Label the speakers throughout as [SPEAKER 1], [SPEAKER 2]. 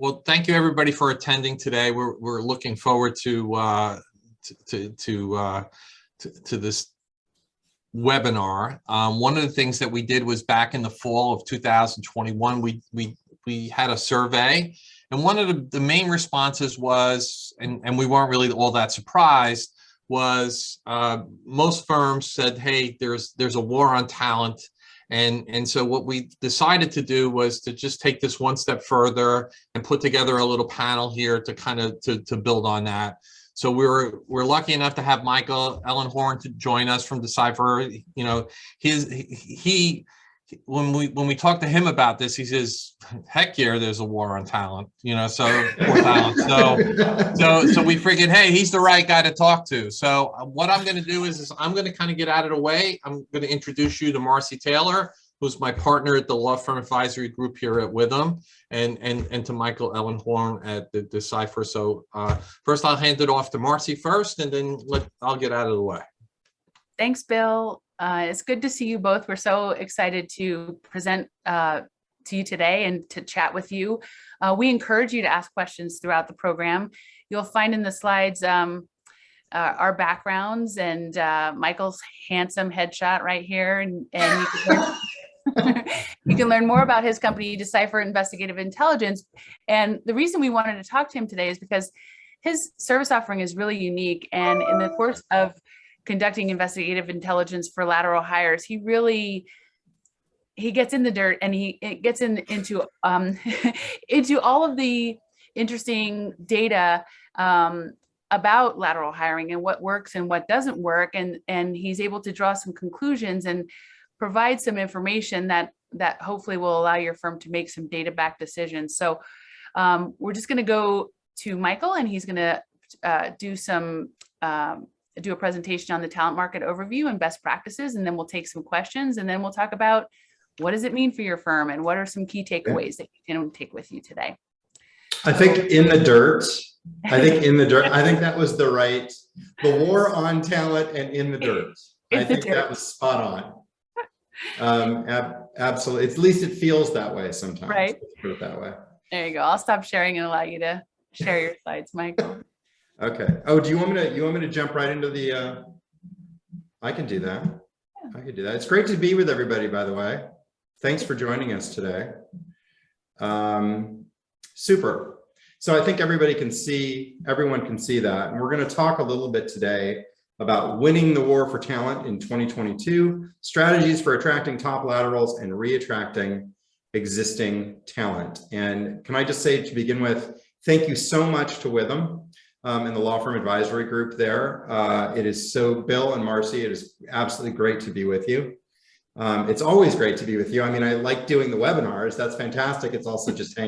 [SPEAKER 1] Well, thank you everybody for attending today. We're looking forward to this webinar. One of the things that we did was back in the fall of 2021, we had a survey, and one of the main responses was, and we weren't really all that surprised, was most firms said, hey, there's a war on talent. And so what we decided to do was to just take this one step further and put together a little panel here to kind of to build on that. So we're lucky enough to have Michael Ellenhorn to join us from Decipher. You know, when we talked to him about this, he says, heck yeah, there's a war on talent, you know, so so we figured, hey, he's the right guy to talk to. So what I'm going to do is I'm going to kind of get out of the way. I'm going to introduce you to Marcy Taylor, who's my partner at the law firm advisory group here at Withum, and to Michael Ellenhorn at the Decipher. So first I'll hand it off to Marcy first, and then I'll get out of the way.
[SPEAKER 2] Thanks, Bill. It's good to see you both. We're so excited to present to you today and to chat with you. We encourage you to ask questions throughout the program. You'll find in the slides our backgrounds and Michael's handsome headshot right here. And you can learn more about his company, Decipher Investigative Intelligence. And the reason we wanted to talk to him today is because his service offering is really unique. And in the course of conducting investigative intelligence for lateral hires, he gets in the dirt, and he gets into into all of the interesting data about lateral hiring and what works and what doesn't work, and he's able to draw some conclusions and provide some information that hopefully will allow your firm to make some data-backed decisions. So we're just going to go to Michael, and he's going to do a presentation on the talent market overview and best practices, and then we'll take some questions, and then we'll talk about what does it mean for your firm and what are some key takeaways that you can take with you today.
[SPEAKER 3] I think in the dirt, I think that was the war on talent and in the dirt. I think that was spot on. Absolutely. At least it feels that way sometimes.
[SPEAKER 2] Right.
[SPEAKER 3] Let's put it that way.
[SPEAKER 2] There you go. I'll stop sharing and allow you to share your slides, Michael.
[SPEAKER 3] Okay. Oh, do you want me to jump right into the, I can do that. Yeah. I can do that. It's great to be with everybody, by the way. Thanks for joining us today. Super. So I think everyone can see that. And we're going to talk a little bit today about winning the war for talent in 2022, strategies for attracting top laterals and re-attracting existing talent. And can I just say to begin with, thank you so much to Withum. And the law firm advisory group there. It is Bill and Marcy, it is absolutely great to be with you. It's always great to be with you. I mean, I like doing the webinars. That's fantastic. It's also just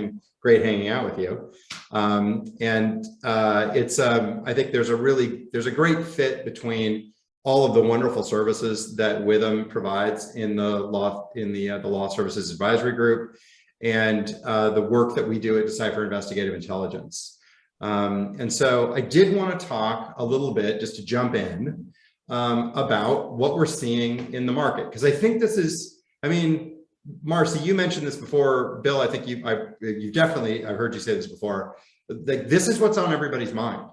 [SPEAKER 3] great hanging out with you. I think there's a great fit between all of the wonderful services that Withum provides in the law services advisory group and the work that we do at Decipher Investigative Intelligence. And so I did want to talk a little bit, just to jump in, about what we're seeing in the market. Because I think this is, I mean, Marcy, you mentioned this before. Bill, I think you definitely, I've heard you say this before. Like, this is what's on everybody's mind.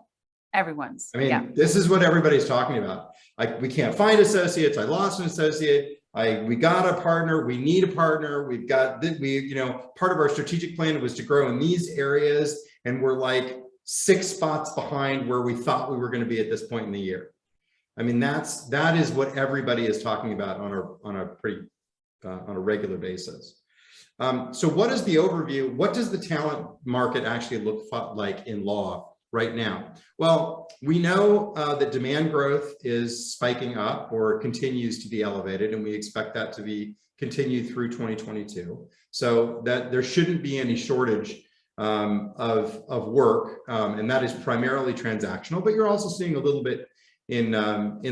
[SPEAKER 2] Everyone's.
[SPEAKER 3] I mean,
[SPEAKER 2] yeah.
[SPEAKER 3] This is what everybody's talking about. Like, we can't find associates. I lost an associate. We got a partner. We need a partner. We've got, part of our strategic plan was to grow in these areas. And we're like 6 spots behind where we thought we were going to be at this point in the year. I mean, that is what everybody is talking about on a regular basis. So what is the overview? What does the talent market actually look like in law right now? Well, we know that demand growth is spiking up or continues to be elevated, and we expect that to continue through 2022. So that there shouldn't be any shortage of work, and that is primarily transactional, but you're also seeing a little bit in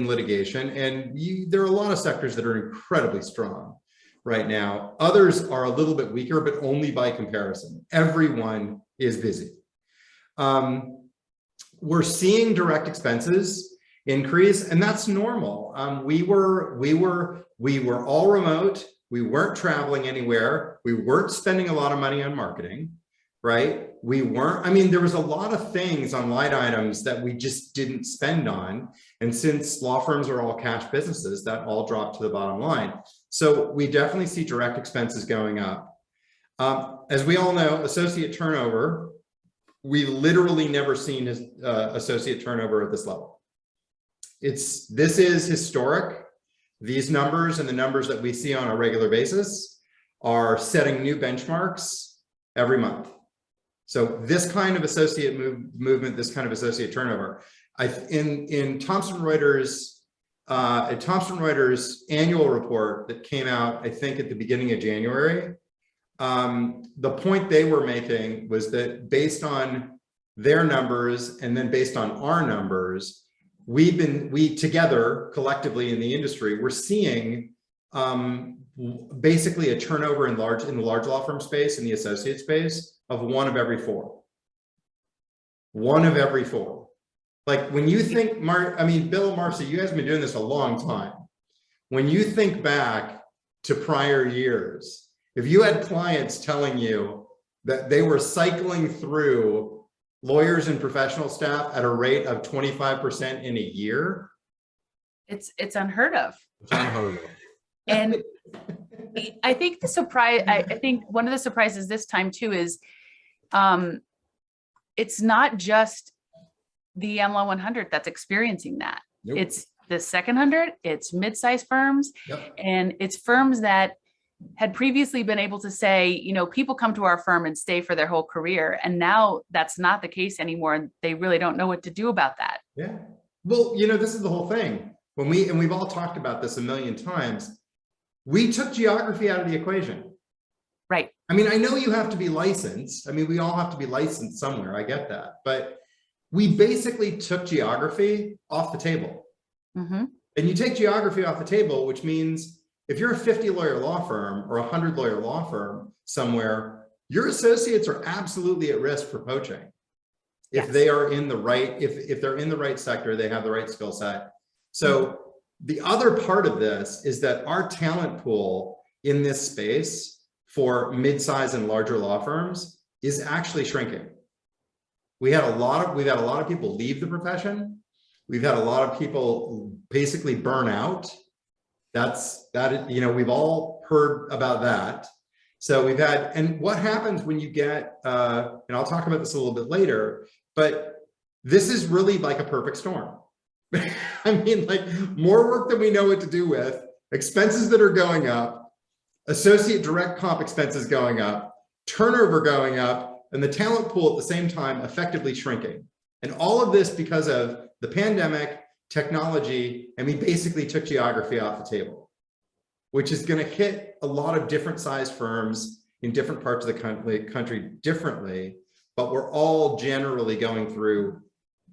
[SPEAKER 3] litigation, and there are a lot of sectors that are incredibly strong right now. Others are a little bit weaker, but only by comparison. Everyone is busy. We're seeing direct expenses increase, and that's normal. We were all remote. We weren't traveling anywhere. We weren't spending a lot of money on marketing, right? we weren't, I mean, there was a lot of things on line items that we just didn't spend on. And since law firms are all cash businesses, that all dropped to the bottom line. So we definitely see direct expenses going up. As we all know, associate turnover, we've literally never seen associate turnover at this level. This is historic. These numbers and the numbers that we see on a regular basis are setting new benchmarks every month. So this kind of associate movement, this kind of associate turnover, in Thomson Reuters annual report that came out, I think at the beginning of January, the point they were making was that based on their numbers and then based on our numbers, we together collectively in the industry, we're seeing basically a turnover in the large law firm space, in the associate space, of 1 of every 4. 1 of every 4. Like when you think, I mean, Bill and Marcy, you guys have been doing this a long time. When you think back to prior years, if you had clients telling you that they were cycling through lawyers and professional staff at a rate of 25% in a year,
[SPEAKER 2] it's unheard of.
[SPEAKER 1] It's unheard of.
[SPEAKER 2] And I think the surprise, I think one of the surprises this time too is it's not just the AmLaw 100 that's experiencing that.
[SPEAKER 3] Nope.
[SPEAKER 2] It's the second 100, it's mid-sized firms,
[SPEAKER 3] Yep.
[SPEAKER 2] and it's firms that had previously been able to say, you know, people come to our firm and stay for their whole career. And now that's not the case anymore. And they really don't know what to do about that.
[SPEAKER 3] Yeah. Well, you know, this is the whole thing. And we've all talked about this a million times. We took geography out of the equation.
[SPEAKER 2] Right.
[SPEAKER 3] I mean, I know you have to be licensed. I mean, we all have to be licensed somewhere. I get that. But we basically took geography off the table.
[SPEAKER 2] Mm-hmm.
[SPEAKER 3] And you take geography off the table, which means if you're a 50 lawyer law firm or a 100 lawyer law firm somewhere, your associates are absolutely at risk for poaching. If
[SPEAKER 2] Yes.
[SPEAKER 3] they are in the right, if they're in the right sector, they have the right skill set. So the other part of this is that our talent pool in this space for mid-size and larger law firms is actually shrinking. We've had a lot of people leave the profession. We've had a lot of people basically burn out. You know, we've all heard about that. So we've had, and what happens when you get, and I'll talk about this a little bit later, but this is really like a perfect storm. I mean, like more work than we know what to do with, expenses that are going up, associate direct comp expenses going up, turnover going up, and the talent pool at the same time effectively shrinking. And all of this because of the pandemic, technology, and we basically took geography off the table, which is going to hit a lot of different sized firms in different parts of the country differently, but we're all generally going through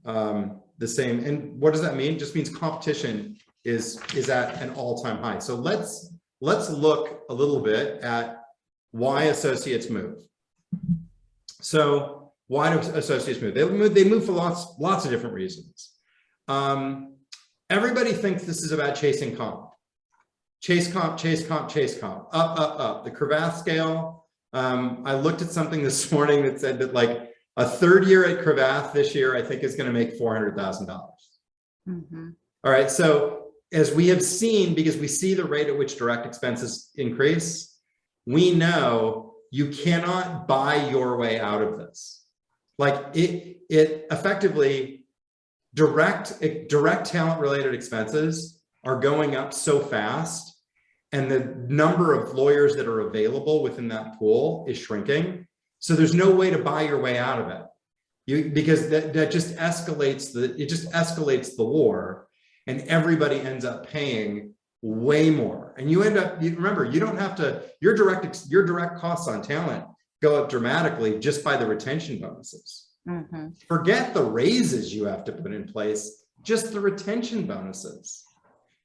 [SPEAKER 3] the same. And what does that mean? It just means competition is at an all-time high. So let's look a little bit at why associates move. So why do associates move? They move for lots of different reasons. Everybody thinks this is about chasing comp. Chase comp, chase comp, chase comp, up. The Cravath scale. I looked at something this morning that said that like a third year at Cravath this year, I think is going to make $400,000.
[SPEAKER 2] Mm-hmm.
[SPEAKER 3] All right. So as we have seen, because we see the rate at which direct expenses increase, we know you cannot buy your way out of this. Like it effectively direct talent related expenses are going up so fast, and the number of lawyers that are available within that pool is shrinking. So there's no way to buy your way out of it, because that just escalates the war, and everybody ends up paying way more. And remember, you don't have to, your direct costs on talent go up dramatically just by the retention bonuses.
[SPEAKER 2] Mm-hmm.
[SPEAKER 3] Forget the raises you have to put in place, just the retention bonuses.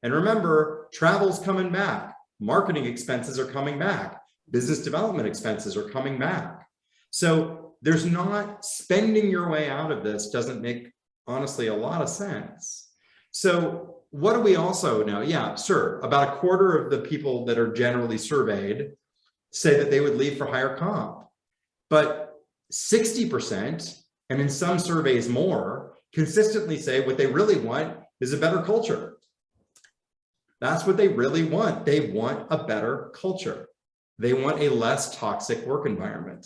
[SPEAKER 3] And remember, travel's coming back, marketing expenses are coming back, business development expenses are coming back. So there's not, spending your way out of this doesn't make, honestly, a lot of sense. So what do we also know? Yeah, sure. About a quarter of the people that are generally surveyed say that they would leave for higher comp. But 60%, and in some surveys more, consistently say what they really want is a better culture. That's what they really want. They want a better culture. They want a less toxic work environment.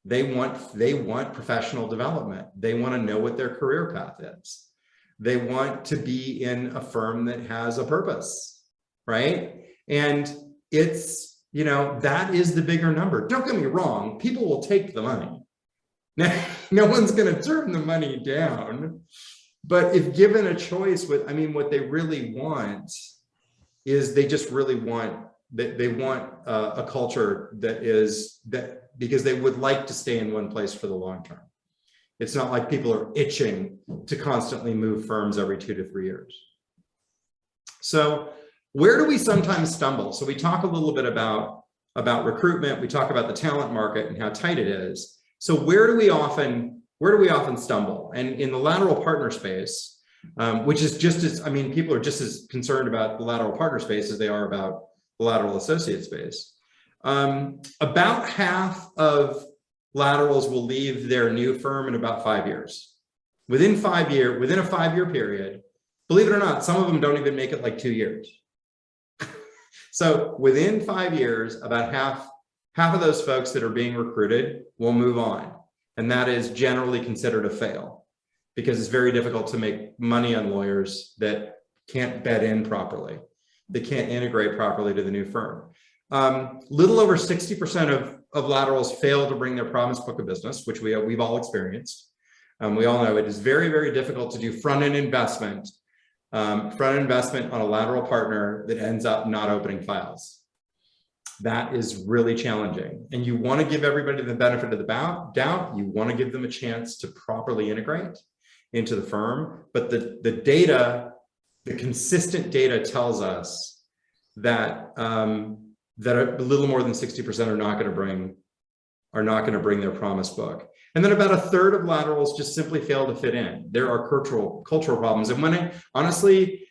[SPEAKER 3] They want professional development. They want to know what their career path is. They want to be in a firm that has a purpose, right? And it's, you know, that is the bigger number. Don't get me wrong, people will take the money. No one's going to turn the money down. But if given a choice, what they really want is they just really want, they want a culture that because they would like to stay in one place for the long term. It's not like people are itching to constantly move firms every 2 to 3 years. So where do we sometimes stumble? So we talk a little bit about recruitment. We talk about the talent market and how tight it is. So where do we often stumble? And in the lateral partner space, which is just as, people are just as concerned about the lateral partner space as they are about the lateral associate space. About half of laterals will leave their new firm in about 5 years. Within a 5-year period, believe it or not, some of them don't even make it like 2 years. So within 5 years, about half of those folks that are being recruited will move on. And that is generally considered a fail because it's very difficult to make money on lawyers that can't bed in properly. They can't integrate properly to the new firm. Little over 60% of laterals fail to bring their promised book of business, which we've all experienced. We all know it is very, very difficult to do front-end investment on a lateral partner that ends up not opening files. That is really challenging. And you want to give everybody the benefit of the doubt. You want to give them a chance to properly integrate into the firm. But the data, the consistent data tells us that that a little more than 60% are not going to bring their promised book. And then about a third of laterals just simply fail to fit in. There are cultural problems. And honestly,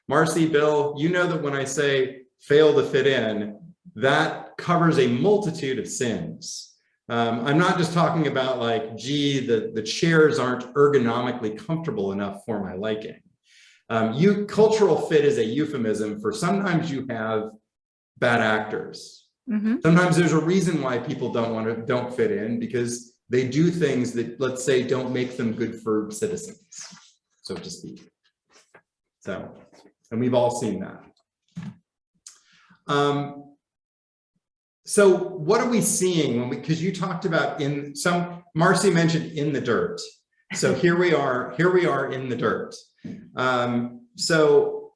[SPEAKER 3] Marcy, Bill, you know that when I say fail to fit in, that covers a multitude of sins. I'm not just talking about like, gee, the chairs aren't ergonomically comfortable enough for my liking. Cultural fit is a euphemism for sometimes you have bad actors. Mm-hmm. Sometimes there's a reason why people don't fit in because they do things that, let's say, don't make them good for citizens, so to speak. So, and we've all seen that. So what are we seeing because you talked about Marcy mentioned in the dirt. So here we are in the dirt. So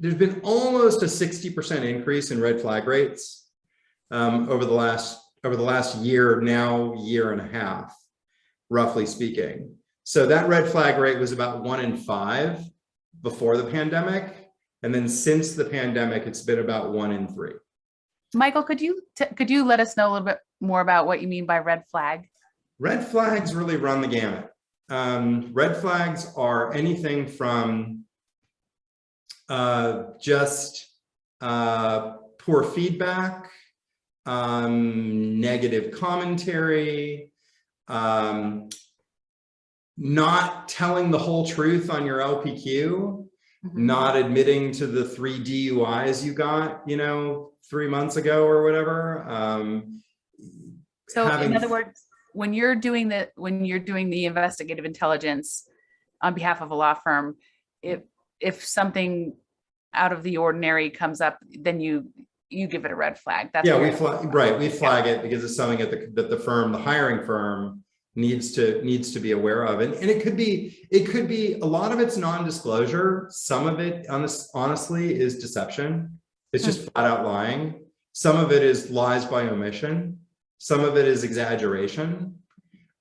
[SPEAKER 3] there's been almost a 60% increase in red flag rates over the last year and a half, roughly speaking. So that red flag rate was about 1 in 5 before the pandemic. And then since the pandemic, it's been about 1 in 3.
[SPEAKER 2] Michael, could you let us know a little bit more about what you mean by red flag?
[SPEAKER 3] Red flags really run the gamut. Red flags are anything from just poor feedback, negative commentary, not telling the whole truth on your LPQ, mm-hmm. not admitting to the 3 DUIs you got, 3 months ago or whatever.
[SPEAKER 2] So in other words, when you're doing the investigative intelligence on behalf of a law firm, if something out of the ordinary comes up, then you give it a red flag. That's
[SPEAKER 3] we flag it because it's something that the hiring firm needs to be aware of. And it could be a lot of it's non-disclosure. Some of it honestly is deception. It's just flat out lying. Some of it is lies by omission. Some of it is exaggeration.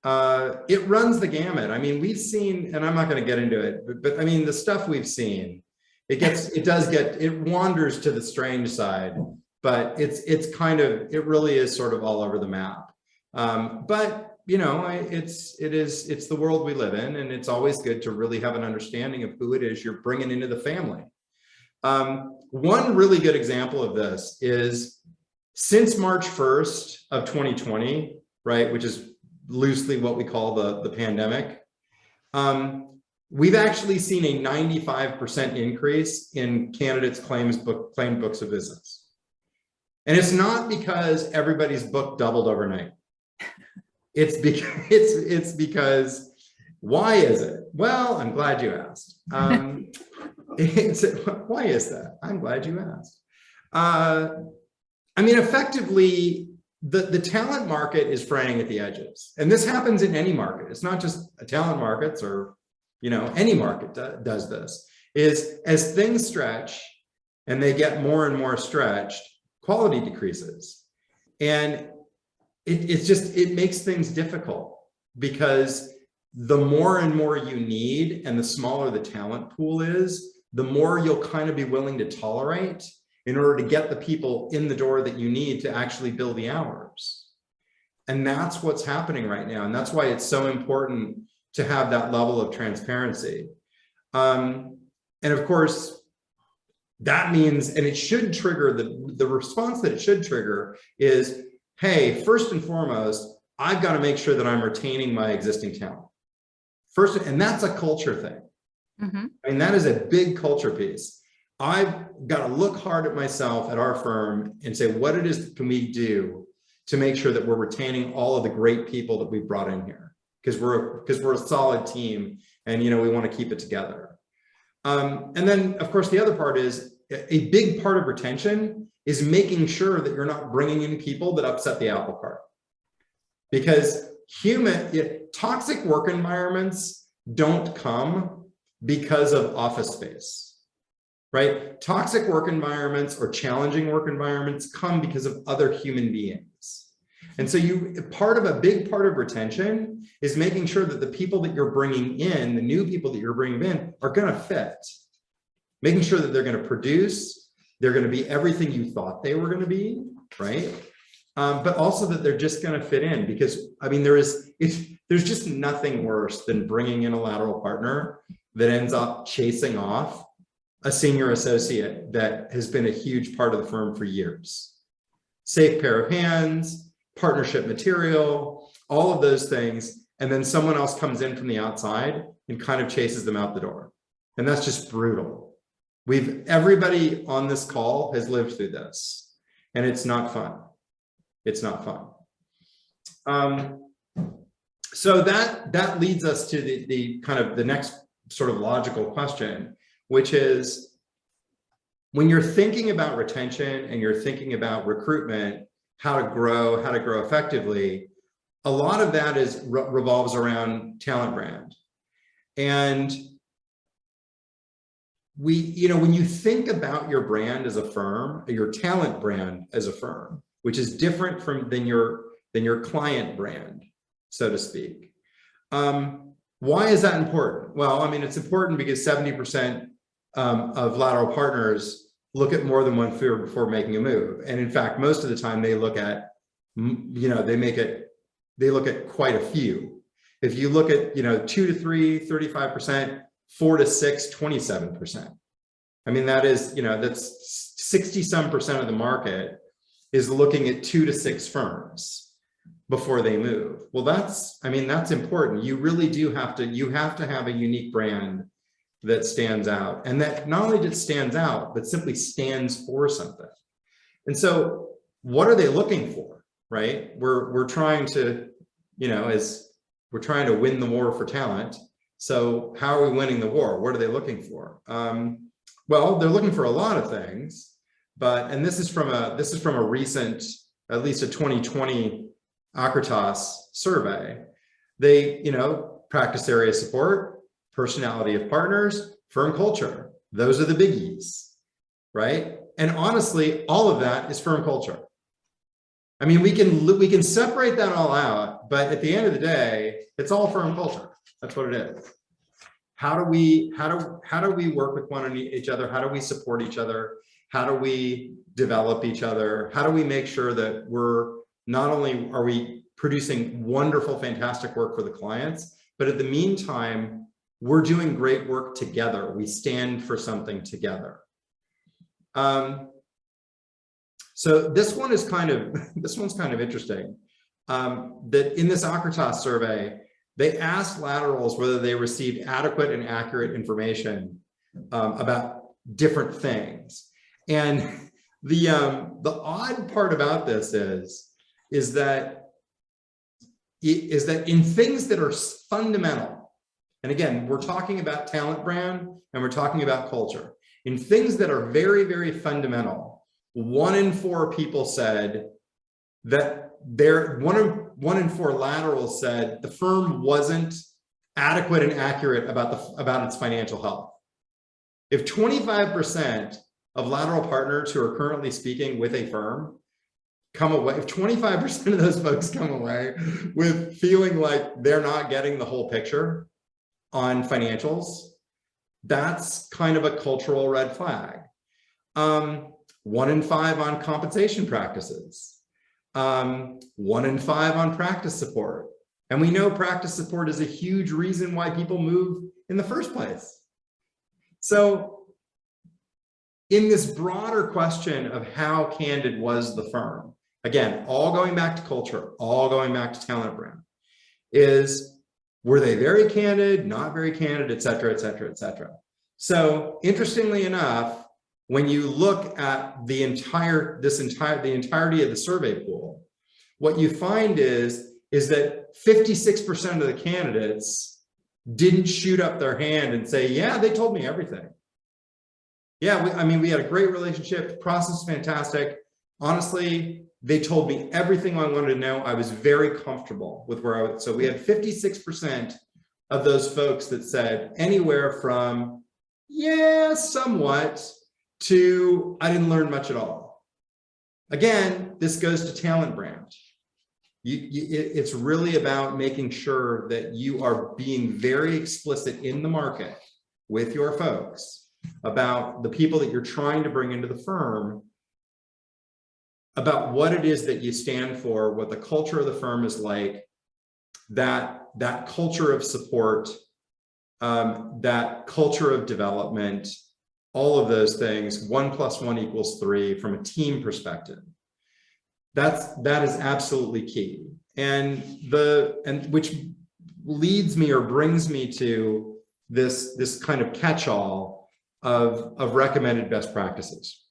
[SPEAKER 3] It runs the gamut. We've seen, and I'm not going to get into it, but the stuff we've seen, it wanders to the strange side, but it really is sort of all over the map. But it's the world we live in, and it's always good to really have an understanding of who it is you're bringing into the family. One really good example of this is Since March 1st of 2020, right, which is loosely what we call the pandemic, we've actually seen a 95% increase in candidates' claimed books of business. And it's not because everybody's book doubled overnight. It's because, why is it? Well, I'm glad you asked. Why is that? I'm glad you asked. I mean, effectively, the talent market is fraying at the edges. And this happens in any market. It's not just talent markets or, you know, any market does this, is as things stretch and they get more and more stretched, quality decreases. And it makes things difficult, because the more and more you need and the smaller the talent pool is, the more you'll kind of be willing to tolerate in order to get the people in the door that you need to actually bill the hours. And that's what's happening right now. And that's why it's so important to have that level of transparency. And of course, that means, and it should trigger, the response that it should trigger is, hey, first and foremost, I've got to make sure that I'm retaining my existing talent. First, and that's a culture thing. Mm-hmm. I mean, that is a big culture piece. I've got to look hard at myself, at our firm, and say, what it is can we do to make sure that we're retaining all of the great people that we've brought in here? Because we're a solid team, and, you know, we want to keep it together. And then, of course, the other part is, a big part of retention is making sure that you're not bringing in people that upset the apple cart. Because toxic work environments don't come because of office space, right? Toxic work environments or challenging work environments come because of other human beings. And so a big part of retention is making sure that the people that you're bringing in, the new people that you're bringing in, are going to fit. Making sure that they're going to produce, they're going to be everything you thought they were going to be, right? But also that they're just going to fit in, because, I mean, there's just nothing worse than bringing in a lateral partner that ends up chasing off a senior associate that has been a huge part of the firm for years. Safe pair of hands, partnership material, all of those things. And then someone else comes in from the outside and kind of chases them out the door. And that's just brutal. Everybody on this call has lived through this, and it's not fun. It's not fun. So that leads us to the kind of the next sort of logical question, which is, when you're thinking about retention and you're thinking about recruitment, how to grow effectively, a lot of that revolves around talent brand. And when you think about your brand as a firm, your talent brand as a firm, which is different than your client brand, so to speak. Why is that important? Well, I mean, it's important because 70% of lateral partners look at more than one firm before making a move. And in fact, most of the time they look at, they look at quite a few. If you look at, 2 to 3, 35%, 4 to 6, 27%. I mean, that is, that's 60-some% of the market is looking at 2 to 6 firms before they move. Well, that's important. You really do have to have a unique brand that stands out, and that not only just stands out, but simply stands for something. And so what are they looking for, right? We're trying to, we're trying to win the war for talent. So how are we winning the war? What are they looking for? Well, they're looking for a lot of things, and this is from a recent, at least a 2020 Acritas survey. They, practice area support, personality of partners, firm culture. Those are the biggies, right? And honestly, all of that is firm culture. I mean, we can separate that all out, but at the end of the day, it's all firm culture. That's what it is. How do we work with each other? How do we support each other? How do we develop each other? How do we make sure that we're not only are we producing wonderful, fantastic work for the clients, but at the meantime, we're doing great work together. We stand for something together. So this one is kind of, this one's kind of interesting. That in this Acritas survey, they asked laterals whether they received adequate and accurate information about different things. And the odd part about this is that in things that are fundamental, and again, we're talking about talent brand and we're talking about culture. In things that are very, very fundamental, 1 in 4 people said that one in 4 laterals said the firm wasn't adequate and accurate about its financial health. If 25% of lateral partners who are currently speaking with a firm come away, if 25% of those folks come away with feeling like they're not getting the whole picture on financials, that's kind of a cultural red flag. 1 in 5 on compensation practices. 1 in 5 on practice support. And we know practice support is a huge reason why people move in the first place. So in this broader question of how candid was the firm, again, all going back to culture, all going back to talent brand, were they very candid, not very candid, et cetera, et cetera, et cetera. So interestingly enough, when you look at the entirety of the survey pool, what you find is that 56% of the candidates didn't shoot up their hand and say, yeah, they told me everything. Yeah, we had a great relationship, the process was fantastic. Honestly, they told me everything I wanted to know. I was very comfortable with where I was. So we had 56% of those folks that said anywhere from, yeah, somewhat, to I didn't learn much at all. Again, this goes to talent brand. It's really about making sure that you are being very explicit in the market with your folks about the people that you're trying to bring into the firm, about what it is that you stand for, what the culture of the firm is like, that culture of support, that culture of development, all of those things, 1 + 1 = 3 from a team perspective. That is absolutely key. And which leads me or brings me to this kind of catch-all of recommended best practices.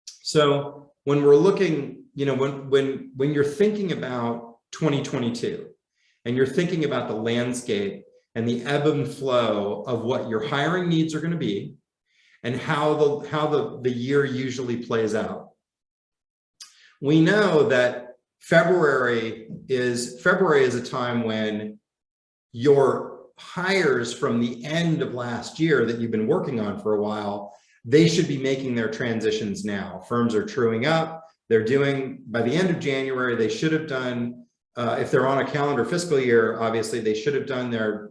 [SPEAKER 3] So when we're looking, when you're thinking about 2022 and you're thinking about the landscape and the ebb and flow of what your hiring needs are going to be and how the year usually plays out, we know that February is a time when your hires from the end of last year that you've been working on for a while, they should be making their transitions now. Firms are truing up. They're doing, by the end of January, they should have done, if they're on a calendar fiscal year, obviously they should have done their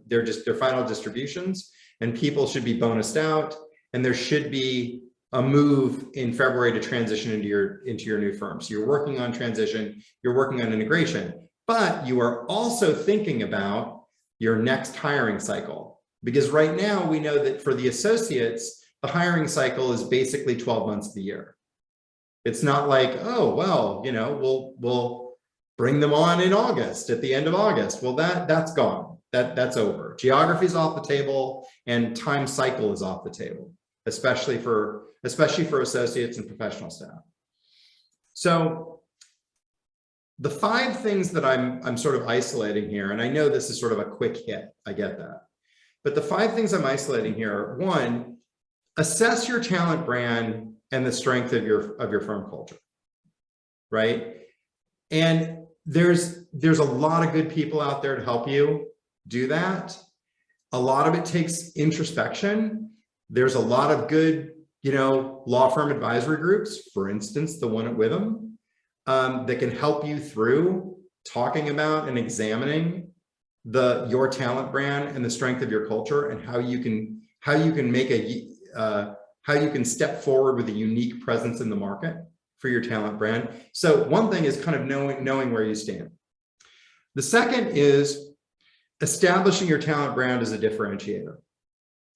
[SPEAKER 3] final distributions, and people should be bonused out, and there should be a move in February to transition into your new firm. So you're working on transition, you're working on integration, but you are also thinking about your next hiring cycle. Because right now we know that for the associates, the hiring cycle is basically 12 months of the year. It's not like, oh, well, we'll bring them on in August, at the end of August. Well, that's gone, that's over. Geography is off the table and time cycle is off the table, especially for associates and professional staff. So the 5 things that I'm sort of isolating here, and I know this is sort of a quick hit, I get that, but the 5 things I'm isolating here are: 1, assess your talent brand and the strength of your firm culture, right? And there's a lot of good people out there to help you do that. A lot of it takes introspection. There's a lot of good, law firm advisory groups, for instance, the one at Withum, that can help you through talking about and examining your talent brand and the strength of your culture, and how you can step forward with a unique presence in the market for your talent brand. So one thing is kind of knowing where you stand. The second is establishing your talent brand as a differentiator.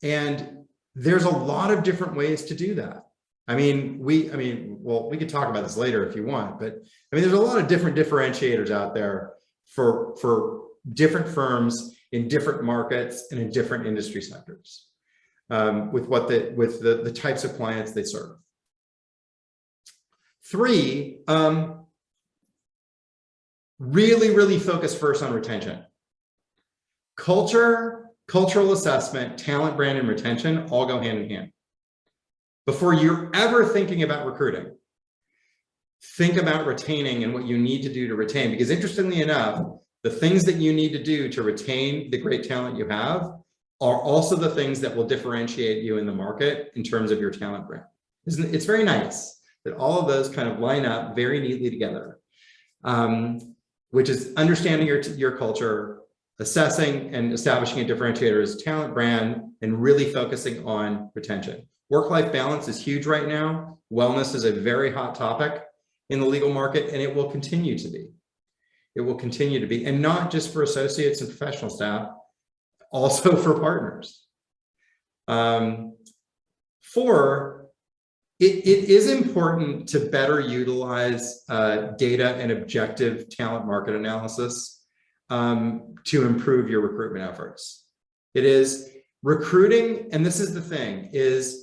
[SPEAKER 3] And there's a lot of different ways to do that. well, we could talk about this later if you want, but I mean, there's a lot of different differentiators out there for different firms in different markets and in different industry sectors, with the types of clients they serve. 3, really focus first on retention. Culture, cultural assessment, talent, brand, and retention all go hand in hand. Before you're ever thinking about recruiting, think about retaining and what you need to do to retain, because interestingly enough, the things that you need to do to retain the great talent you have are also the things that will differentiate you in the market in terms of your talent brand. It's very nice that all of those kind of line up very neatly together, which is understanding your culture, assessing and establishing a differentiator as talent brand, and really focusing on retention. Work-life balance is huge right now. Wellness is a very hot topic in the legal market, and it will continue to be. It will continue to be, and not just for associates and professional staff, also for partners. 4, it is important to better utilize data and objective talent market analysis to improve your recruitment efforts. It is recruiting, and this is the thing, is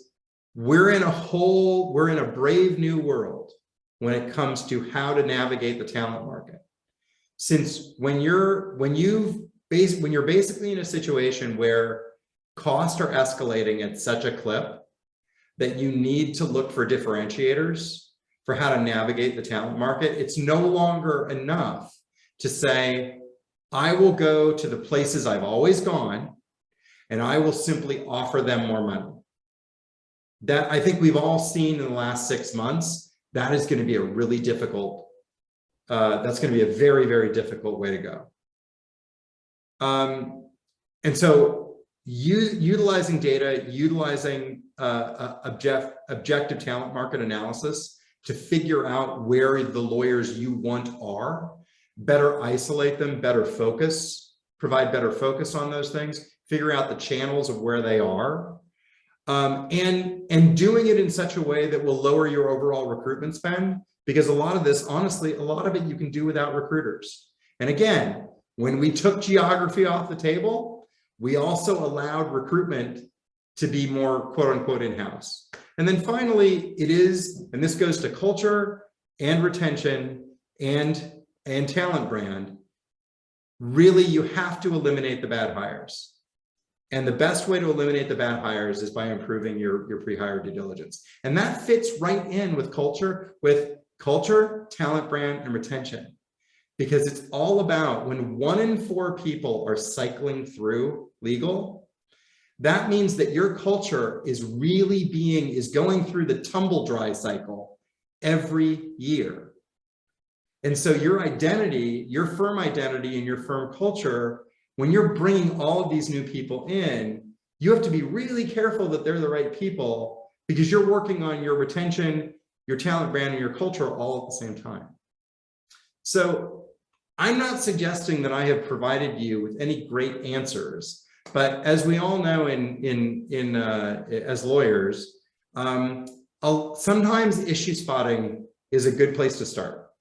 [SPEAKER 3] we're in a brave new world when it comes to how to navigate the talent market. Since when you're basically in a situation where costs are escalating at such a clip that you need to look for differentiators for how to navigate the talent market, it's no longer enough to say, I will go to the places I've always gone and I will simply offer them more money. That, I think we've all seen in the last 6 months, that is going to be a really difficult, that's going to be a very difficult way to go. And so utilizing data, utilizing objective talent market analysis to figure out where the lawyers you want are, better isolate them, better focus, provide better focus on those things, figure out the channels of where they are, and doing it in such a way that will lower your overall recruitment spend, because a lot of this, honestly, a lot of it you can do without recruiters. And again, when we took geography off the table, we also allowed recruitment to be more quote unquote in-house. And then finally, it is, and this goes to culture and retention and talent brand, really you have to eliminate the bad hires. And the best way to eliminate the bad hires is by improving your pre-hire due diligence. And that fits right in with culture, talent brand, and retention. Because it's all about when 1 in 4 people are cycling through legal, that means that your culture is going through the tumble dry cycle every year. And so your identity, your firm identity and your firm culture, when you're bringing all of these new people in, you have to be really careful that they're the right people, because you're working on your retention, your talent brand, and your culture all at the same time. So I'm not suggesting that I have provided you with any great answers, but as we all know as lawyers, sometimes issue spotting is a good place to start.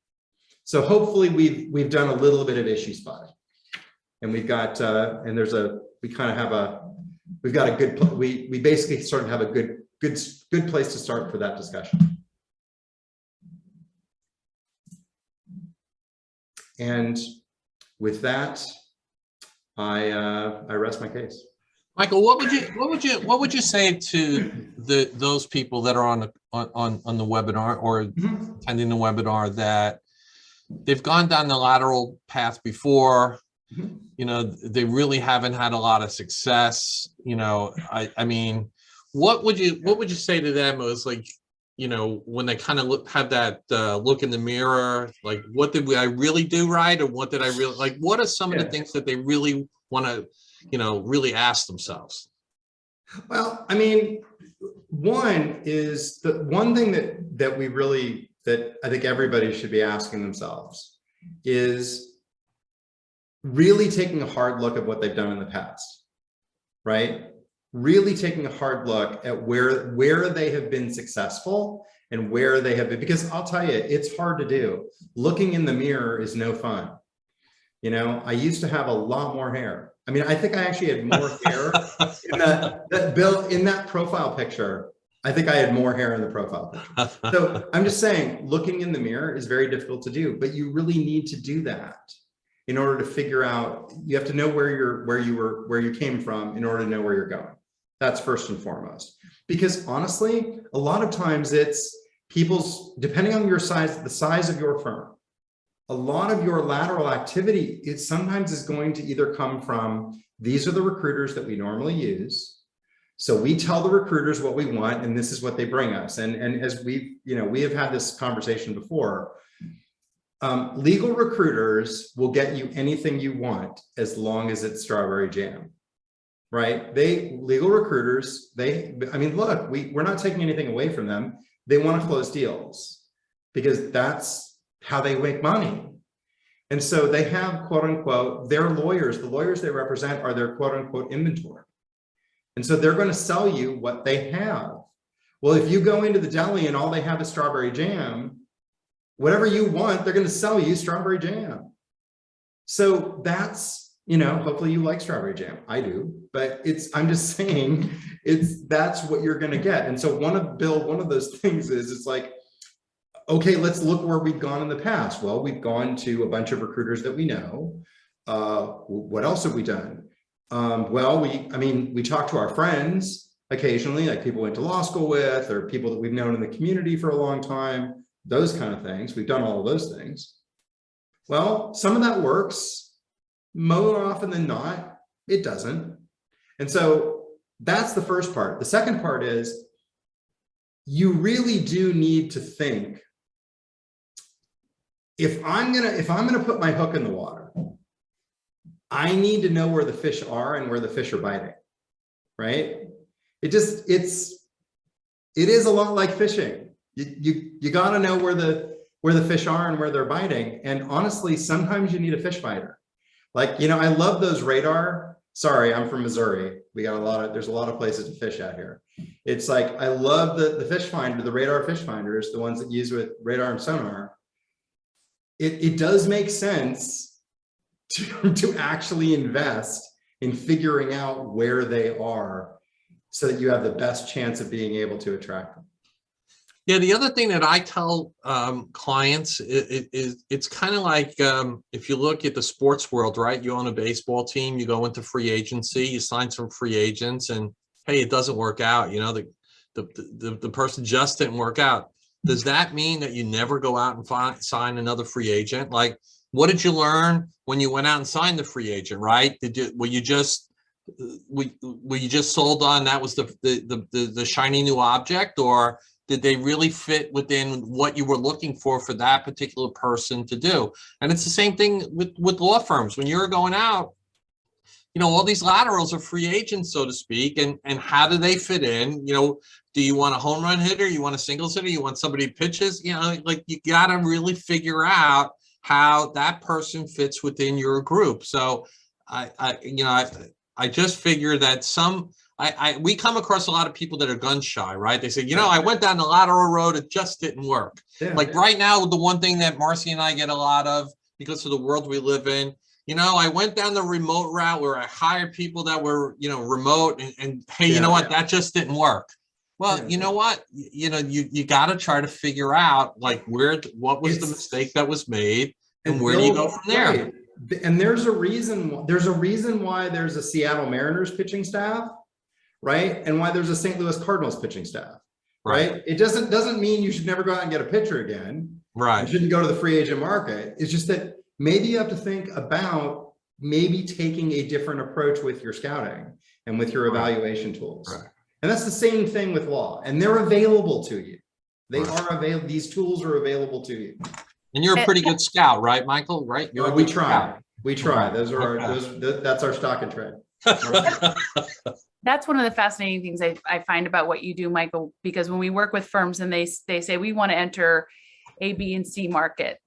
[SPEAKER 3] So hopefully we've done a little bit of issue spotting. And we've got, we basically sort of have a good place to start for that discussion. And with that, I rest my case.
[SPEAKER 1] Michael, what would you say to those people that are on the webinar or attending the webinar that they've gone down the lateral path before? You know, they really haven't had a lot of success. You know, I mean, what would you say to them? It was like, you know, when they kind of have that look in the mirror, like, what did I really do right, or what did I really like? What are some of the things that they really want to, you know, really ask themselves?
[SPEAKER 3] Well, I mean, one is the one thing that I think everybody should be asking themselves is really taking a hard look at what they've done in the past, right? really taking a hard look at where they have been successful and where they have been, because I'll tell you, it's hard to do. Looking in the mirror is no fun. You know, I used to have a lot more hair. I mean, I think I actually had more hair in that profile picture. I think I had more hair in the profile picture. So I'm just saying, looking in the mirror is very difficult to do, but you really need to do that in order to figure out, you have to know where you came from in order to know where you're going. That's first and foremost. Because honestly, a lot of times it's people's, depending on your size, the size of your firm, a lot of your lateral activity is sometimes going to either come from, these are the recruiters that we normally use. So we tell the recruiters what we want, and this is what they bring us. And as we have had this conversation before, legal recruiters will get you anything you want as long as it's strawberry jam, right? Legal recruiters, I mean, look, we're not taking anything away from them. They want to close deals because that's how they make money. And so they have, quote unquote, their lawyers, the lawyers they represent are their quote unquote inventory. And so they're going to sell you what they have. Well, if you go into the deli and all they have is strawberry jam, whatever you want, they're going to sell you strawberry jam. So that's, hopefully you like strawberry jam. I do, but I'm just saying that's what you're going to get. And so one of those things is, it's like, okay, let's look where we've gone in the past. Well, we've gone to a bunch of recruiters that we know. What else have we done? Well, we talk to our friends occasionally, like people we went to law school with, or people that we've known in the community for a long time, those kind of things. We've done all of those things. Well, some of that works. More often than not, it doesn't. And so that's the first part. The second part is, you really do need to think, if I'm gonna put my hook in the water, I need to know where the fish are and where the fish are biting, right? It is a lot like fishing. You got to know where the fish are and where they're biting. And honestly, sometimes you need a fish finder. Like, I love those radar. Sorry, I'm from Missouri. There's a lot of places to fish out here. It's like, I love the fish finder, the radar fish finders, the ones that use with radar and sonar. It does make sense to actually invest in figuring out where they are so that you have the best chance of being able to attract them.
[SPEAKER 1] Yeah, the other thing that I tell clients is it's kind of like if you look at the sports world, right? You own a baseball team, you go into free agency, you sign some free agents, and hey, it doesn't work out. The person just didn't work out. Does that mean that you never go out and sign another free agent? Like, what did you learn when you went out and signed the free agent, right? Were you just sold on that was the shiny new object, or did they really fit within what you were looking for that particular person to do? And it's the same thing with law firms. When you're going out, all these laterals are free agents, so to speak, and how do they fit in? Do you want a home run hitter? You want a singles hitter? You want somebody who pitches? Like, you got to really figure out how that person fits within your group. So I just figure that we come across a lot of people that are gun shy, right? They say, I went down the lateral road, it just didn't work. Yeah. Like right now, the one thing that Marcy and I get a lot of, because of the world we live in, I went down the remote route where I hired people that were, remote, and hey, you know what, that just didn't work. Well, you know what, you got to try to figure out like what was the mistake that was made, and where do you go from there?
[SPEAKER 3] Right. And there's a reason why there's a Seattle Mariners pitching staff, right? And why there's a St. Louis Cardinals pitching staff, right? It doesn't mean you should never go out and get a pitcher again.
[SPEAKER 1] Right.
[SPEAKER 3] You shouldn't go to the free agent market. It's just that maybe you have to think about maybe taking a different approach with your scouting and with your evaluation tools. Right. And that's the same thing with law, and they're available to you. They are available. These tools are available to you.
[SPEAKER 1] And you're a pretty good scout, right, Michael? Right?
[SPEAKER 3] We try. We try. Those are that's our stock and trade.
[SPEAKER 2] That's one of the fascinating things I find about what you do, Michael, because when we work with firms and they say we want to enter A, B, and C market,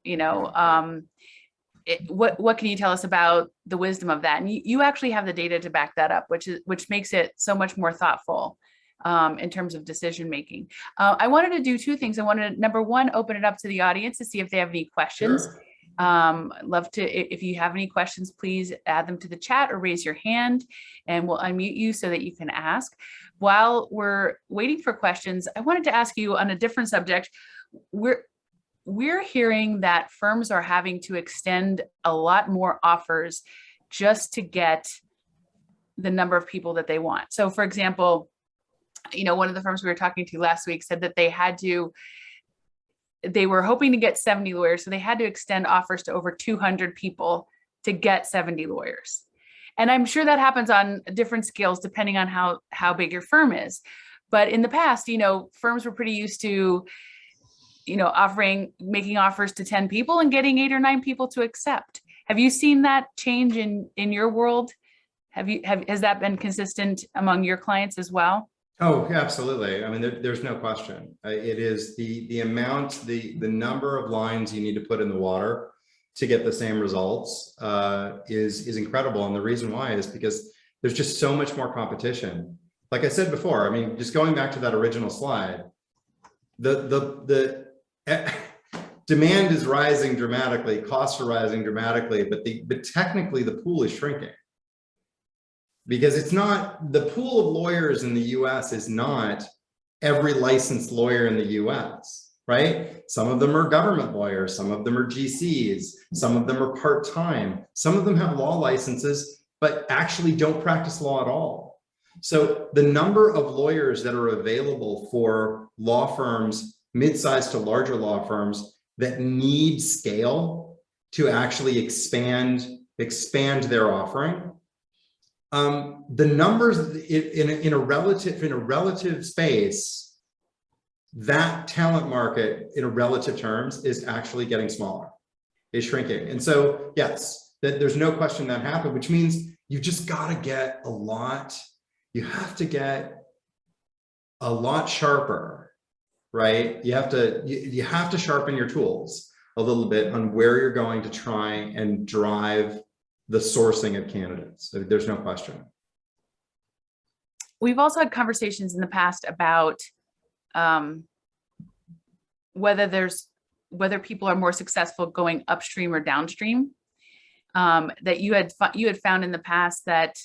[SPEAKER 2] what can you tell us about the wisdom of that? And you actually have the data to back that up, which makes it so much more thoughtful in terms of decision making. I wanted to do two things. I wanted to, number one, open it up to the audience to see if they have any questions.
[SPEAKER 3] Sure.
[SPEAKER 2] I'd love to, if you have any questions, please add them to the chat or raise your hand and we'll unmute you so that you can ask. While we're waiting for questions, I wanted to ask you on a different subject. We're hearing that firms are having to extend a lot more offers just to get the number of people that they want. So for example, one of the firms we were talking to last week said that they were hoping to get 70 lawyers. So they had to extend offers to over 200 people to get 70 lawyers. And I'm sure that happens on different scales depending on how big your firm is. But in the past, firms were pretty used to, making offers to 10 people and getting 8 or 9 people to accept. Have you seen that change in your world? Has that been consistent among your clients as well?
[SPEAKER 3] Oh, absolutely. I mean, there's no question. It is the amount, the number of lines you need to put in the water to get the same results is incredible. And the reason why is because there's just so much more competition. Like I said before, I mean, just going back to that original slide, the demand is rising dramatically, costs are rising dramatically, but technically the pool is shrinking. Because it's not, the pool of lawyers in the US is not every licensed lawyer in the US, right? Some of them are government lawyers, some of them are GCs, some of them are part-time, some of them have law licenses, but actually don't practice law at all. So the number of lawyers that are available for law firms, mid-sized to larger law firms that need scale to actually expand their offering, the numbers in a relative space, that talent market in a relative terms is actually getting smaller, is shrinking. And so, yes, there's no question that happened, which means you just got to get you have to get a lot sharper, right? You have to sharpen your tools a little bit on where you're going to try and drive the sourcing of candidates. There's no question.
[SPEAKER 2] We've also had conversations in the past about whether people are more successful going upstream or downstream. That you had found in the past that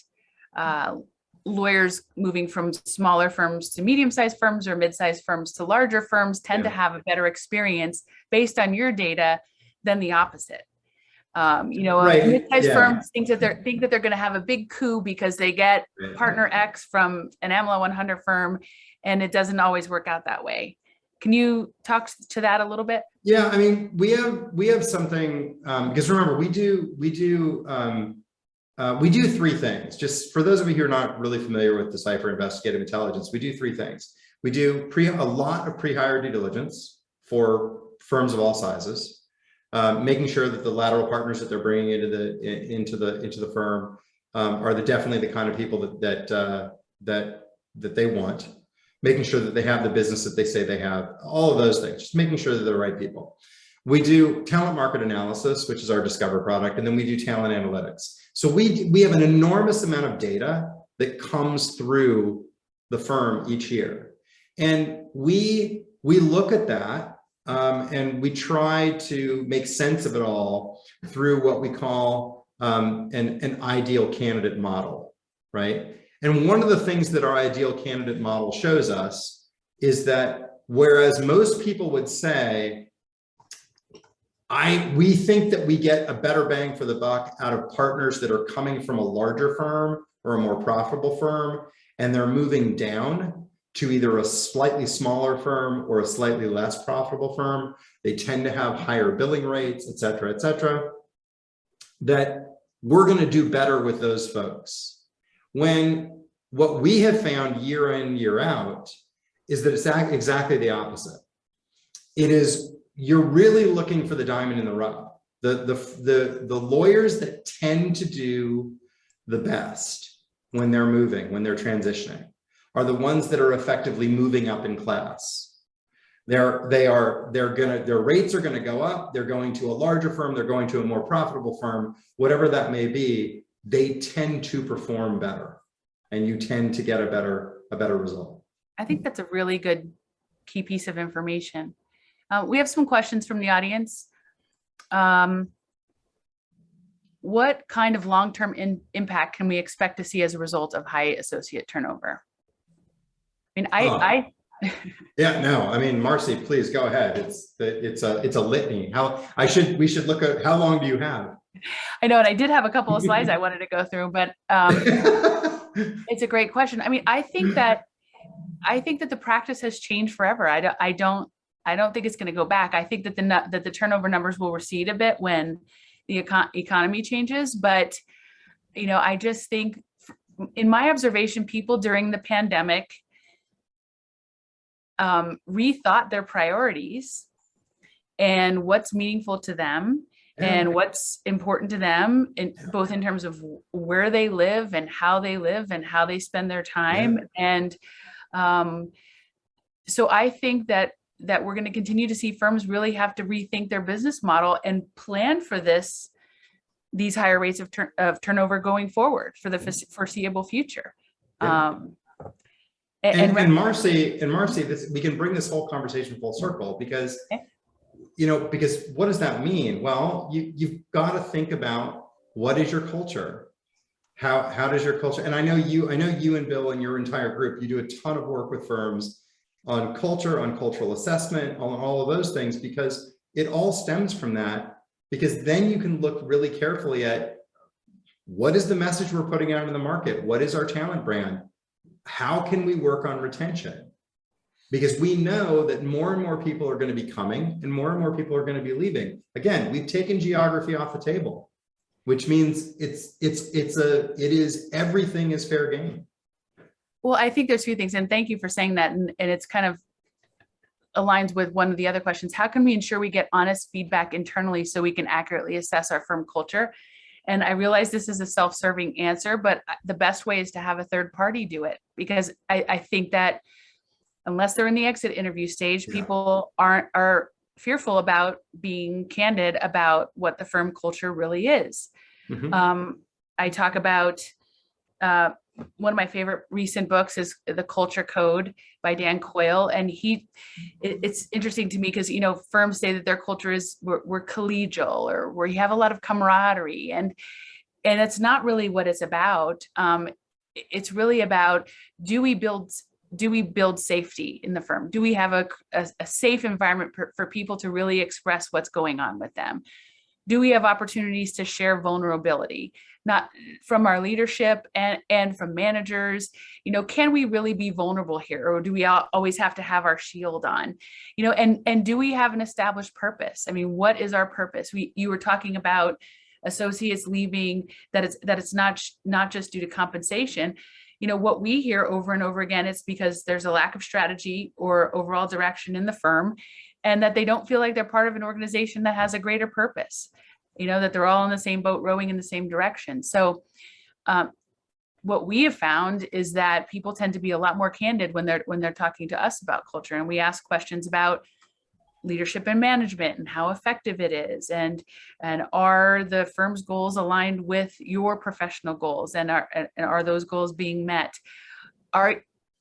[SPEAKER 2] lawyers moving from smaller firms to medium-sized firms or mid-sized firms to larger firms tend to have a better experience based on your data than the opposite.
[SPEAKER 3] Right.
[SPEAKER 2] Mid-sized firms think that they're going to have a big coup because they get partner X from an AMLA 100 firm, and it doesn't always work out that way. Can you talk to that a little bit?
[SPEAKER 3] Yeah, I mean, we have something because remember we do three things. Just for those of you who are not really familiar with Decipher investigative intelligence, we do three things. We do a lot of pre-hire due diligence for firms of all sizes. Making sure that the lateral partners that they're bringing into the firm are definitely the kind of people that they want. Making sure that they have the business that they say they have. All of those things. Just making sure that they're the right people. We do talent market analysis, which is our Discover product, and then we do talent analytics. So we have an enormous amount of data that comes through the firm each year, and we look at that. And we try to make sense of it all through what we call an ideal candidate model, right? And one of the things that our ideal candidate model shows us is that whereas most people would say, we think that we get a better bang for the buck out of partners that are coming from a larger firm or a more profitable firm, and they're moving down to either a slightly smaller firm or a slightly less profitable firm. They tend to have higher billing rates, et cetera, that we're going to do better with those folks. When what we have found year in, year out is that it's exactly the opposite. It is, you're really looking for the diamond in the rough. The lawyers that tend to do the best when they're moving, when they're transitioning, are the ones that are effectively moving up in class. Their rates are gonna go up. They're going to a larger firm. They're going to a more profitable firm, whatever that may be. They tend to perform better, and you tend to get a better result.
[SPEAKER 2] I think that's a really good key piece of information. We have some questions from the audience. What kind of long-term impact can we expect to see as a result of high associate turnover? I mean,
[SPEAKER 3] Yeah, no, I mean, Marcy, please go ahead. It's a litany. We should look at, how long do you have?
[SPEAKER 2] I know, and I did have a couple of slides I wanted to go through, but it's a great question. I mean, I think that the practice has changed forever. I don't think it's going to go back. I think that the turnover numbers will recede a bit when the economy changes. But, you know, I just think, in my observation, people during the pandemic rethought their priorities and what's meaningful to them and what's important to them, both in terms of where they live and how they spend their time. And so I think that we're going to continue to see firms really have to rethink their business model and plan for these higher rates of turnover going forward for the foreseeable future. And
[SPEAKER 3] Marcy, we can bring this whole conversation full circle, because because what does that mean? Well, you've got to think about, what is your culture? How does your culture? And I know you and Bill and your entire group, you do a ton of work with firms on culture, on cultural assessment, on all of those things, because it all stems from that. Because then you can look really carefully at, what is the message we're putting out in the market? What is our talent brand? How can we work on retention? Because we know that more and more people are going to be coming and more people are going to be leaving. Again, we've taken geography off the table, which means everything is fair game.
[SPEAKER 2] Well, I think there's a few things, and thank you for saying that. And it's kind of aligns with one of the other questions. How can we ensure we get honest feedback internally so we can accurately assess our firm culture? And I realize this is a self-serving answer, but the best way is to have a third party do it, because I think that unless they're in the exit interview stage, people are fearful about being candid about what the firm culture really is. I talk about one of my favorite recent books is The Culture Code by Dan Coyle. And it's interesting to me because, firms say that their culture is we're collegial, or where you have a lot of camaraderie, and it's not really what it's about. It's really about, do we build safety in the firm? Do we have a safe environment for people to really express what's going on with them? Do we have opportunities to share vulnerability, not from our leadership and from managers? Can we really be vulnerable here, or do we always have to have our shield on? And do we have an established purpose? I mean, what is our purpose? You were talking about associates leaving, that it's not just due to compensation. What we hear over and over again, it's because there's a lack of strategy or overall direction in the firm, and that they don't feel like they're part of an organization that has a greater purpose, that they're all in the same boat, rowing in the same direction. So what we have found is that people tend to be a lot more candid when they're talking to us about culture. And we ask questions about leadership and management and how effective it is, and are the firm's goals aligned with your professional goals, and are those goals being met?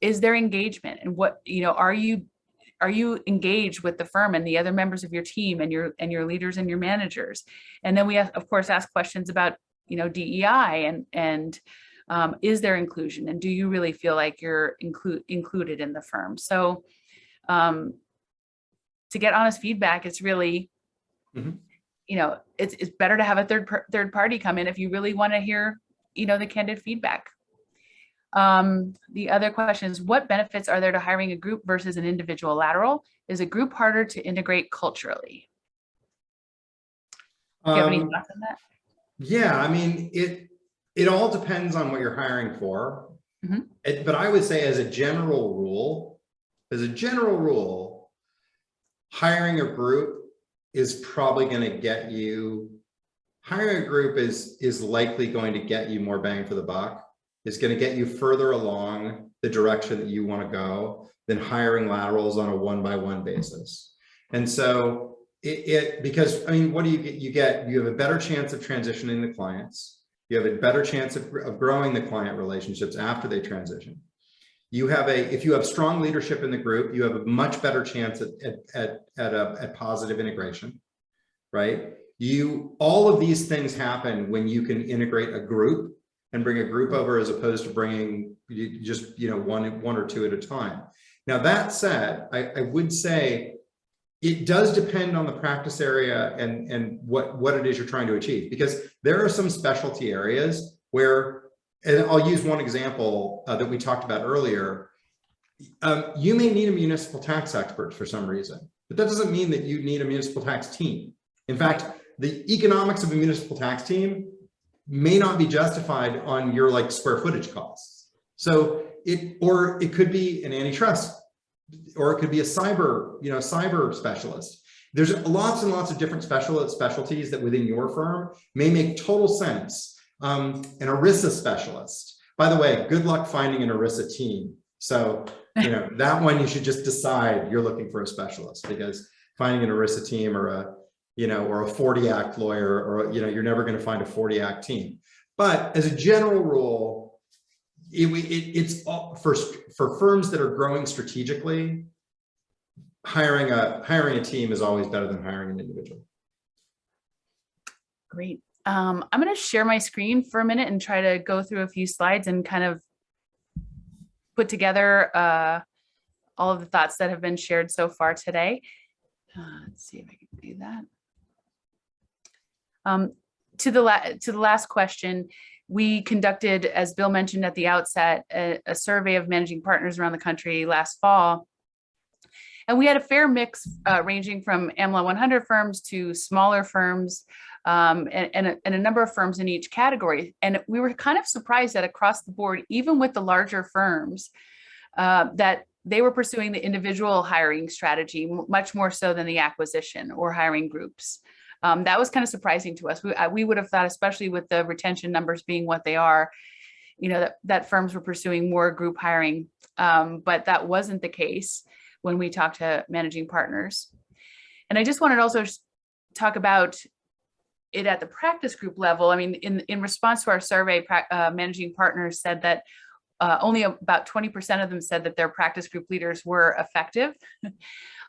[SPEAKER 2] Is there engagement, and what are you engaged with the firm and the other members of your team and your leaders and your managers? And then we of course ask questions about DEI and is there inclusion, and do you really feel like you're included in the firm? So to get honest feedback, it's really, it's better to have a third party come in if you really want to hear, the candid feedback. The other question is, what benefits are there to hiring a group versus an individual lateral? Is a group harder to integrate culturally? Do you have any thoughts on that?
[SPEAKER 3] Yeah, I mean, it all depends on what you're hiring for. But I would say as a general rule, hiring a group is probably going to get you, hiring a group is likely going to get you more bang for the buck. It's going to get you further along the direction that you want to go. than hiring laterals on a one-by-one basis. And so because I mean, what do you get? You have a better chance of transitioning the clients. You have a better chance of growing the client relationships after they transition. If you have strong leadership in the group, you have a much better chance at positive integration, right? All of these things happen when you can integrate a group and bring a group over, as opposed to bringing just one or two at a time. Now, that said, I would say it does depend on the practice area and what it is you're trying to achieve, because there are some specialty areas where, and I'll use one example that we talked about earlier. You may need a municipal tax expert for some reason, but that doesn't mean that you need a municipal tax team. In fact, the economics of a municipal tax team may not be justified on your square footage costs. So it could be an antitrust, or it could be a cyber specialist. There's lots and lots of different specialties that within your firm may make total sense. An ERISA specialist, by the way, good luck finding an ERISA team. So, that one you should just decide you're looking for a specialist, because finding an ERISA team or a 40 Act lawyer, or, you're never going to find a 40 Act team. But as a general rule, it's all, for firms that are growing strategically, hiring a team is always better than hiring an individual.
[SPEAKER 2] Great. I'm going to share my screen for a minute and try to go through a few slides and kind of put together all of the thoughts that have been shared so far today. Let's see if I can do that. To the last question, we conducted, as Bill mentioned at the outset, a survey of managing partners around the country last fall. And we had a fair mix ranging from AmLaw 100 firms to smaller firms, and a number of firms in each category. And we were kind of surprised that across the board, even with the larger firms, that they were pursuing the individual hiring strategy much more so than the acquisition or hiring groups. That was kind of surprising to us. We would have thought, especially with the retention numbers being what they are, that firms were pursuing more group hiring, but that wasn't the case when we talked to managing partners. And I just wanted to also talk about it at the practice group level. I mean, in response to our survey, managing partners said that only about 20% of them said that their practice group leaders were effective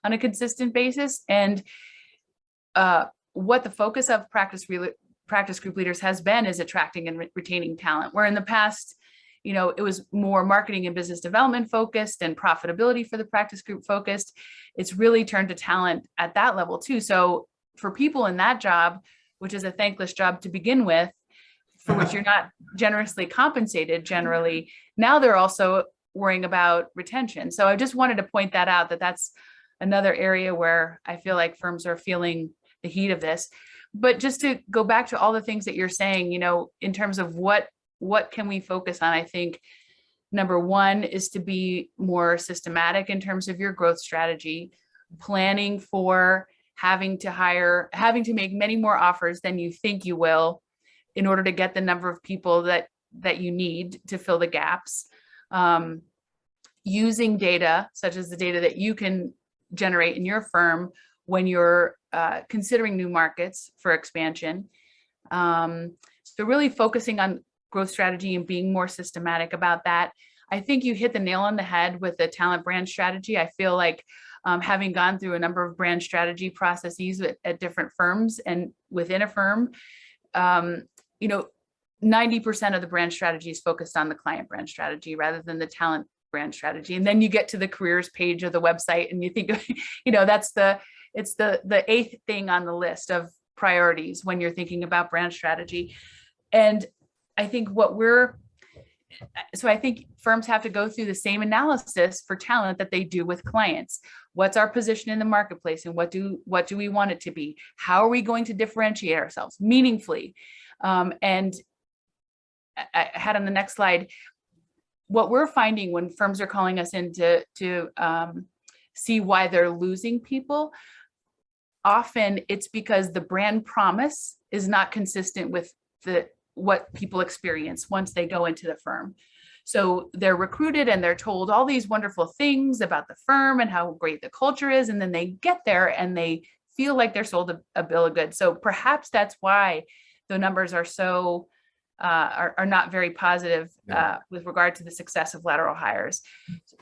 [SPEAKER 2] on a consistent basis. And what the focus of practice group leaders has been is attracting and retaining talent, where in the past, it was more marketing and business development focused and profitability for the practice group focused. It's really turned to talent at that level too. So for people in that job, which is a thankless job to begin with, for which you're not generously compensated generally, now they're also worrying about retention. So I just wanted to point that out, that's another area where I feel like firms are feeling the heat of this. But just to go back to all the things that you're saying, in terms of what can we focus on, I think number one is to be more systematic in terms of your growth strategy, planning for having to make many more offers than you think you will in order to get the number of people that you need to fill the gaps. Using data, such as the data that you can generate in your firm when you're considering new markets for expansion. So really focusing on growth strategy and being more systematic about that. I think you hit the nail on the head with the talent brand strategy. I feel like having gone through a number of brand strategy processes at different firms and within a firm, 90% of the brand strategy is focused on the client brand strategy rather than the talent brand strategy. And then you get to the careers page of the website and you think, it's the eighth thing on the list of priorities when you're thinking about brand strategy. And I think I think firms have to go through the same analysis for talent that they do with clients. What's our position in the marketplace, and what do we want it to be? How are we going to differentiate ourselves meaningfully? And I had on the next slide, what we're finding when firms are calling us in to see why they're losing people, often it's because the brand promise is not consistent with what people experience once they go into the firm. So they're recruited and they're told all these wonderful things about the firm and how great the culture is. And then they get there and they feel like they're sold a bill of goods. So perhaps that's why the numbers are so are not very positive with regard to the success of lateral hires.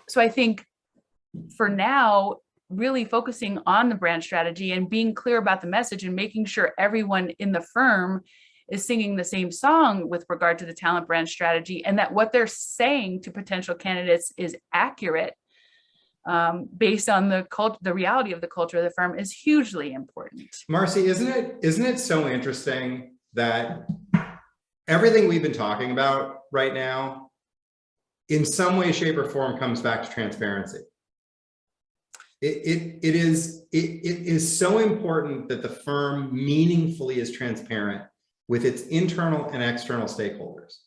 [SPEAKER 2] So I think for now, really focusing on the brand strategy and being clear about the message and making sure everyone in the firm is singing the same song with regard to the talent brand strategy, and that what they're saying to potential candidates is accurate based on the reality of the culture of the firm is hugely important.
[SPEAKER 3] Marcy, isn't it so interesting that everything we've been talking about right now, in some way, shape, or form, comes back to transparency? It is so important that the firm meaningfully is transparent with its internal and external stakeholders.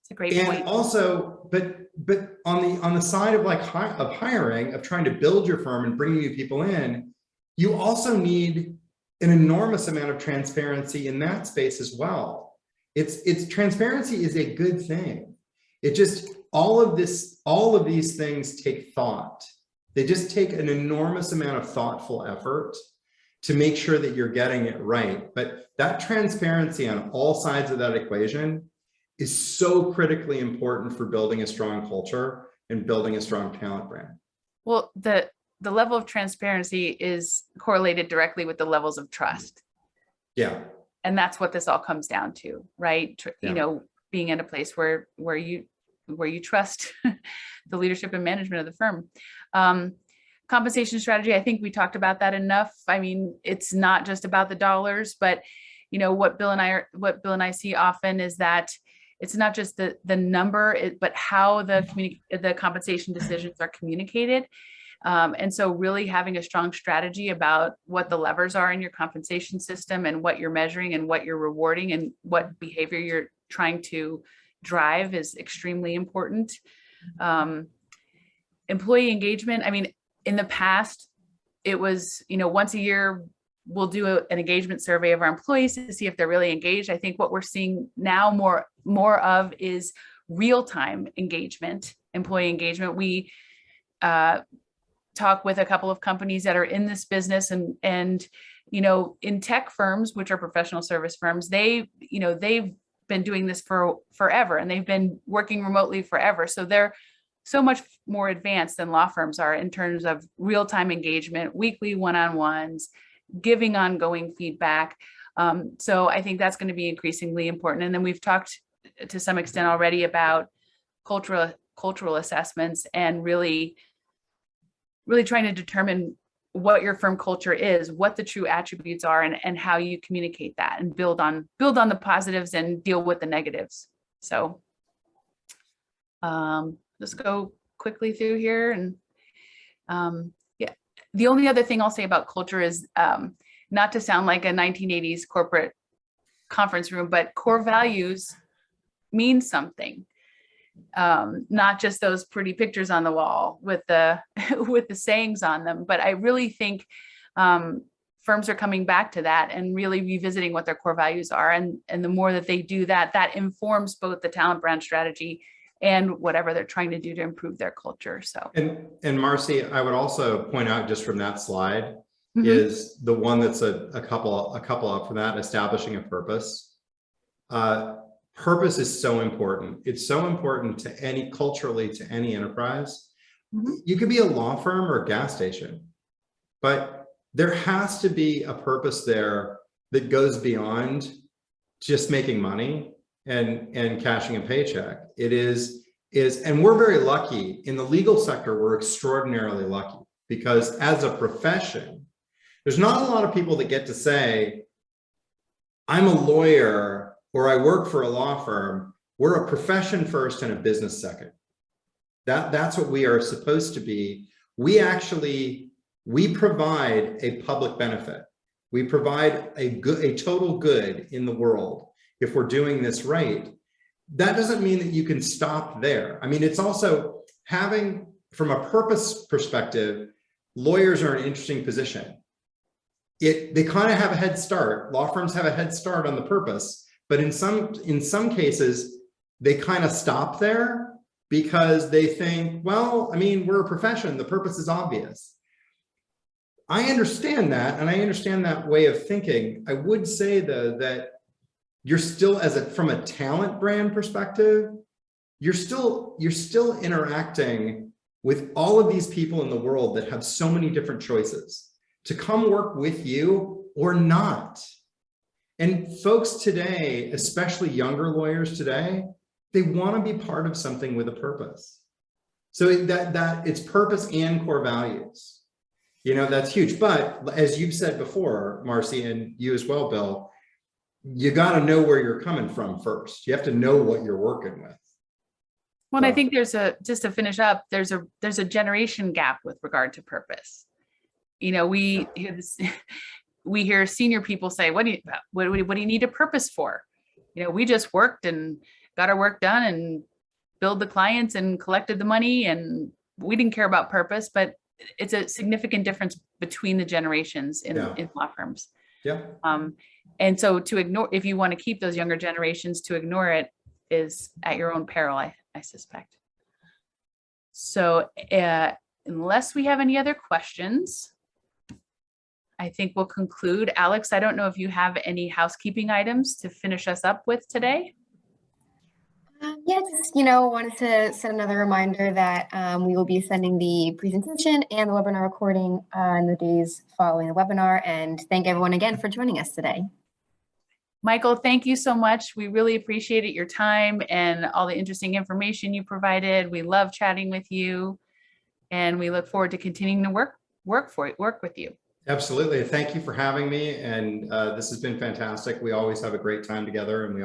[SPEAKER 2] It's a great point.
[SPEAKER 3] And also, but on the side of of hiring, of trying to build your firm and bring new people in, you also need an enormous amount of transparency in that space as well. It's transparency is a good thing. It just, all of these things take thought. They just take an enormous amount of thoughtful effort to make sure that you're getting it right. But that transparency on all sides of that equation is so critically important for building a strong culture and building a strong talent brand.
[SPEAKER 2] Well, the level of transparency is correlated directly with the levels of trust.
[SPEAKER 3] Yeah.
[SPEAKER 2] And that's what this all comes down to, right?
[SPEAKER 3] Yeah.
[SPEAKER 2] You know, being in a place where you trust the leadership and management of the firm. Compensation strategy, I think we talked about that enough. I mean, it's not just about the dollars, but you know, what Bill and I see often is that it's not just the number, but how the compensation decisions are communicated. And so really having a strong strategy about what the levers are in your compensation system and what you're measuring and what you're rewarding and what behavior you're trying to drive is extremely important. Employee engagement, I mean, in the past, it was, you know, once a year, we'll do an engagement survey of our employees to see if they're really engaged. I think what we're seeing now more of is real-time engagement, employee engagement. We talk with a couple of companies that are in this business and, you know, in tech firms, which are professional service firms, they've been doing this for forever and they've been working remotely forever. So they're so much more advanced than law firms are in terms of real-time engagement, weekly one-on-ones, giving ongoing feedback. So I think that's going to be increasingly important. And then we've talked to some extent already about cultural assessments and really trying to determine what your firm culture is, what the true attributes are, and how you communicate that and build on the positives and deal with the negatives. So let's go quickly through here. And yeah, the only other thing I'll say about culture is not to sound like a 1980s corporate conference room, but core values mean something. Not just those pretty pictures on the wall with the sayings on them, but I really think firms are coming back to that and really revisiting what their core values are. And the more that they do that, that informs both the talent brand strategy and whatever they're trying to do to improve their culture. So,
[SPEAKER 3] and Marcy, I would also point out just from that slide is the one that's a couple up from that, establishing a purpose. Purpose is so important. It's so important to culturally to any enterprise. You could be a law firm or a gas station, but there has to be a purpose there that goes beyond just making money and cashing a paycheck. It is, and we're very lucky in the legal sector. We're extraordinarily lucky because as a profession, there's not a lot of people that get to say, I'm a lawyer or I work for a law firm. We're a profession first and a business second. That's what we are supposed to be. We provide a public benefit. We provide a total good in the world if we're doing this right. That doesn't mean that you can stop there. I mean, it's also having, from a purpose perspective, lawyers are in an interesting position. They kind of have a head start. Law firms have a head start on the purpose, but in some cases, they kind of stop there because they think, well, I mean, we're a profession, the purpose is obvious. I understand that, and I understand that way of thinking. I would say though that you're still, from a talent brand perspective, you're still interacting with all of these people in the world that have so many different choices to come work with you or not. And folks today, especially younger lawyers today, they want to be part of something with a purpose. So that it's purpose and core values. You know, that's huge. But as you've said before, Marcy, and you as well, Bill, you got to know where you're coming from first. You have to know what you're working with.
[SPEAKER 2] Well, I think just to finish up, there's a generation gap with regard to purpose. You know, we hear senior people say, what do you need a purpose for? You know, we just worked and got our work done and billed the clients and collected the money, and we didn't care about purpose. But it's a significant difference between the generations in law firms.
[SPEAKER 3] Yeah.
[SPEAKER 2] And so to ignore, if you want to keep those younger generations, to ignore it is at your own peril, I suspect. So unless we have any other questions, I think we'll conclude. Alex, I don't know if you have any housekeeping items to finish us up with today.
[SPEAKER 4] Yeah, just, wanted to set another reminder that we will be sending the presentation and the webinar recording in the days following the webinar. And thank everyone again for joining us today.
[SPEAKER 2] Michael, thank you so much. We really appreciated your time and all the interesting information you provided. We love chatting with you, and we look forward to continuing to work with you.
[SPEAKER 3] Absolutely. Thank you for having me. And this has been fantastic. We always have a great time together, and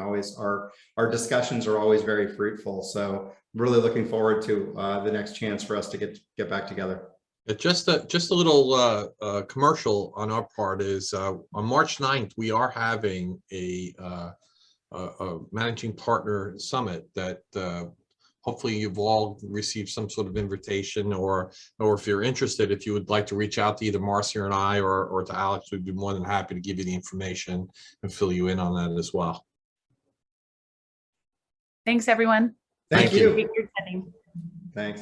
[SPEAKER 3] our discussions are always very fruitful. So really looking forward to the next chance for us to get back together.
[SPEAKER 1] Just a little commercial on our part is on March 9th, we are having a managing partner summit that hopefully you've all received some sort of invitation, or if you're interested, if you would like to reach out to either Marcy or I or to Alex, we'd be more than happy to give you the information and fill you in on that as well.
[SPEAKER 2] Thanks, everyone.
[SPEAKER 3] Thank you.
[SPEAKER 2] Thanks.